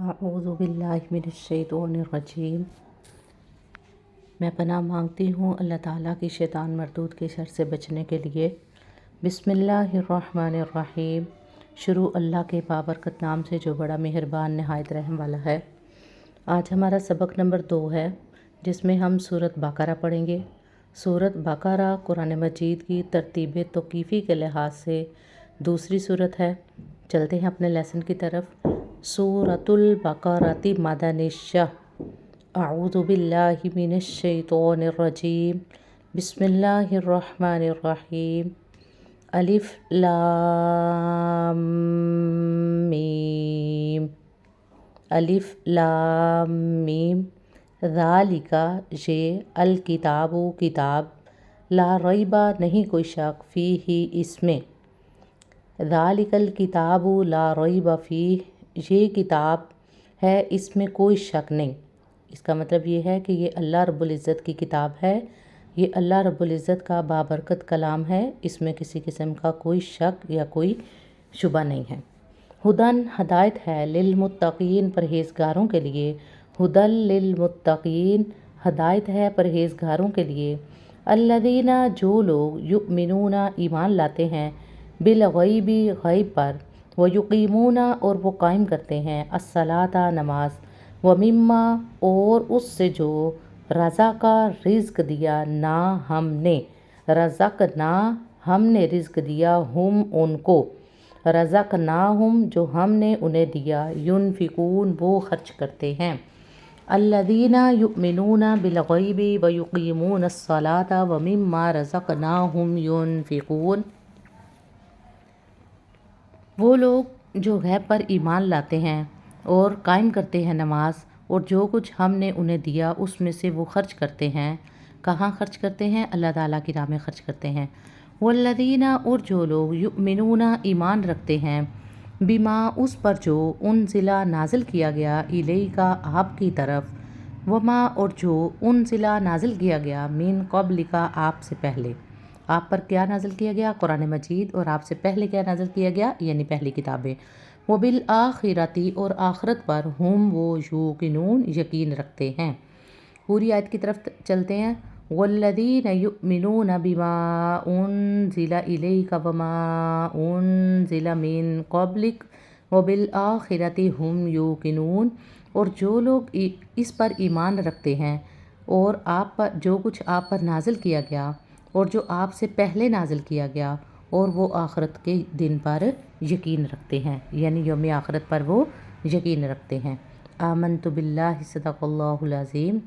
अऊज़ु बिल्लाहि मिनश्शैतानिर्रजीम। मैं पनाह मांगती हूँ अल्लाह ताला की शैतान मरदूद के शर से बचने के लिए। बिस्मिल्लाहिर्रहमानिर्रहीम। शुरू अल्लाह के बाबरकत नाम से जो बड़ा मेहरबान नहायत रहम वाला है। आज हमारा सबक नंबर 2 है, जिसमें हम सूरत बकरा पढ़ेंगे। सूरत बकरा कुरान मजीद की तरतीब तौक़ीफ़ी के लिहाज से दूसरी सूरत है। चलते हैं अपने लेसन की तरफ। सूरतुल बकरति मदनिय्या। अऊज़ु बिल्लाहि मिनश्शैतानिर्रजीम। बिस्मिल्लाहिर्रहमानिर्रहीम। अलिफ लाम मीम। अलिफ लाम मीम। ज़ालिका ये अल किताबु किताब, ला रैबा नहीं कोई शक, फ़ीही इसमें। ज़ालिकल किताबु ला रैबा फ़ीह, ये किताब है इसमें कोई शक नहीं। इसका मतलब ये है कि ये अल्लाह रब्बुल इज़्ज़त की किताब है। ये अल्लाह रब्बुल इज़्ज़त का बाबरकत कलाम है। इसमें किसी किस्म का कोई शक या कोई शुबा नहीं है। हुदन हदायत है, लिलमुत्तकीन परहेज़गारों के लिए। हुदल लिलमुत्तकीन हदायत है परहेज़गारों के लिए। अल्लज़ीना जो लोग युमिनूना ईमान लाते हैं, बिल गैबी गैब पर, व युकीमूना और वो कायम करते हैं, अस्सलाता नमाज, व मिम्मा और उससे जो रज़ा का रिज़्क दिया ना हमने, रज़क ना हमने रिज़्क दिया, हम उनको, रज़क ना हम जो हमने उन्हें दिया, युनफिकून वो खर्च करते हैं। अल्लज़ीना युमिनूना बिल गैबी व युकीमून अस्सलाता व मिम्मा रज़क़नाहुम युनफिकून। वो लोग जो गैब पर ईमान लाते हैं और कायम करते हैं नमाज, और जो कुछ हमने उन्हें दिया उसमें से वो खर्च करते हैं। कहाँ खर्च करते हैं? अल्लाह ताला की राह में खर्च करते हैं। वल्लज़ीना और जो लोग युमिनूना ईमान रखते हैं, बिमा उस पर जो उनज़िला नाजिल किया गया, इलैका आपकी तरफ, वमा और जो उनज़िला नाजिल किया गया, मिन क़ब्लिका आपसे पहले। आप पर क्या नाजिल किया गया? कुरान मजीद। और आपसे पहले क्या नाजिल किया गया? यानी पहली किताबें। वो बिल आखिरती और आखरत पर, हम वो यूक़िनून यकीन रखते हैं। पूरी आयत की तरफ चलते हैं। वल्लज़ीना युमिनूना बिमा उनज़िला इलैका वमा उनज़िला मिन क़ब्लिक व बिल आखिरती हम यूक़िनून। और जो लोग इस पर ईमान रखते हैं और आप पर जो कुछ आप पर नाजिल किया गया और जो आपसे पहले नाजिल किया गया, और वो आखरत के दिन पर यकीन रखते हैं, यानी यौम आखरत पर वो यकीन रखते हैं। आमनतु बिल्लाहि सदक़ल्लाहुल अज़ीम।